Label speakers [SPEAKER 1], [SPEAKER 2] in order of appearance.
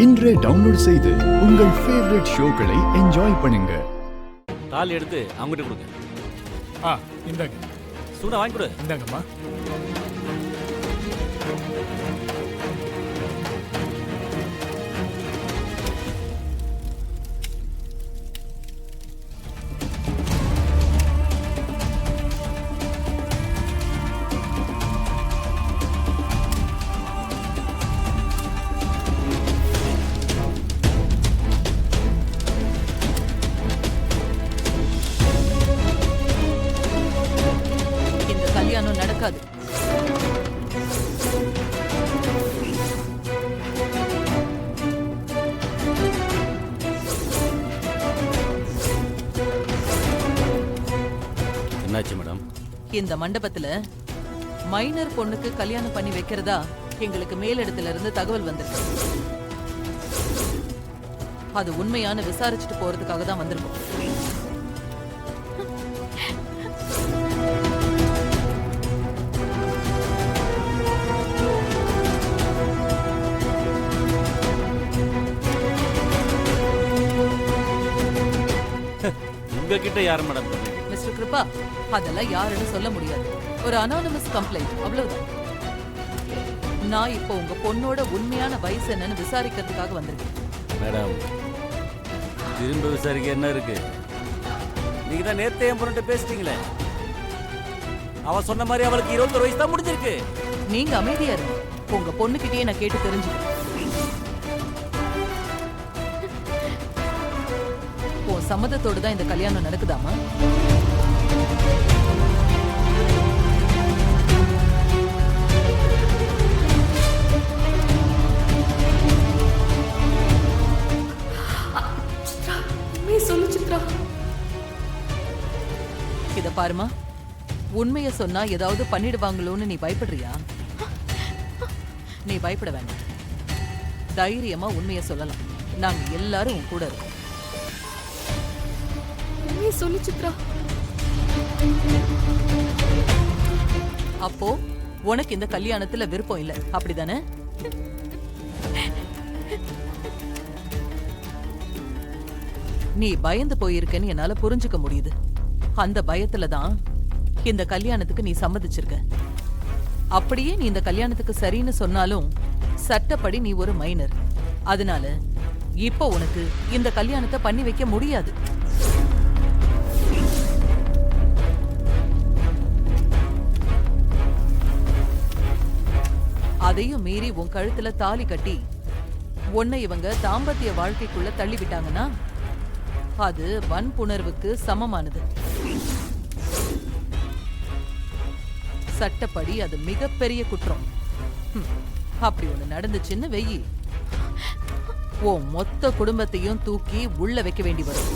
[SPEAKER 1] இன்றே டவுன்லோட் செய்து உங்கள் ஃபேவரட் ஷோக்களை என்ஜாய் பண்ணுங்க.
[SPEAKER 2] தாலி எடுத்து அவங்ககிட்ட கொடுங்க.
[SPEAKER 3] இந்தாங்க.
[SPEAKER 2] சூடா வாங்கி கொடு.
[SPEAKER 3] இந்தாங்கம்மா.
[SPEAKER 4] கல்யாணம் நடக்காது.
[SPEAKER 2] என்னாச்சு மேடம்?
[SPEAKER 4] இந்த மண்டபத்துல மைனர் பொண்ணுக்கு கல்யாணம் பண்ணி வைக்கிறதா எங்களுக்கு மேலிடத்துல இருந்து தகவல் வந்திருக்கு. அது உண்மையான விசாரிச்சுட்டு போறதுக்காக தான் வந்திருக்கோம்.
[SPEAKER 2] உங்ககிட்ட யார் மேடம்?
[SPEAKER 4] மிஸ்டர் கிருபா, அதெல்லாம் யாருன்னு சொல்ல முடியாது. ஒரு அனானிமஸ் கம்ப்ளைண்ட், அவ்வளவுதான். நான் இப்போ உங்க பொண்ணோட உண்மையான வயசு என்னன்னு விசாரிக்கிறதுக்காக வந்திருக்கேன்.
[SPEAKER 2] மேடம், திரும்ப விசாரிக்க என்ன இருக்கு? நீங்க தான் நேரத்தை என் பொண்ணுகிட்ட பேசிட்டீங்களே. அவ சொன்ன மாதிரி அவளுக்கு 21 வயசு தான் முடிஞ்சிருக்கு.
[SPEAKER 4] நீங்க அமைதியா இருங்க. உங்க பொண்ணுகிட்டயே நான் கேட்டு தெரிஞ்சுக்கிறேன். சம்மதத்தோடு தான் இந்த கல்யாணம் நடக்குதாமா? இத பாருமா, உண்மைய சொன்னா ஏதாவது பண்ணிடுவாங்களோன்னு நீ பயப்படுறியா? நீ பயப்பட வேண்டாம். தைரியமா உண்மைய சொல்லலாம். நாங்க எல்லாரும் உன் கூட இருக்கோம்.
[SPEAKER 5] சொல்லு சித்ரா.
[SPEAKER 4] அப்போ உனக்கு இந்த கல்யாணத்துல விருப்பம் இல்ல, அப்படிதானே? நீ பயந்து போயிருக்கன்னு என்னால புரிஞ்சுக்க முடியுது. அந்த பயத்துல தான் இந்த கல்யாணத்துக்கு நீ சம்மதிச்சிருக்க. அப்படியே நீ இந்த கல்யாணத்துக்கு சரின்னு சொன்னாலும் சட்டப்படி நீ ஒரு மைனர். அதனால இப்போ உனக்கு இந்த கல்யாணத்தை பண்ணி வைக்க முடியாது. அதையும் மீறி உன் கழுத்துல தாலி கட்டி உன்னை இவங்க தாம்பத்திய வாழ்க்கைக்குள்ள தள்ளி விட்டாங்கன்னா அது வன்புணர்வுக்கு சமமானது. சட்டப்படி அது மிகப்பெரிய குற்றம். அப்படி ஒண்ணு நடந்துச்சுன்னு வெயி, உன் மொத்த குடும்பத்தையும் தூக்கி உள்ள வைக்க வேண்டி வரும்.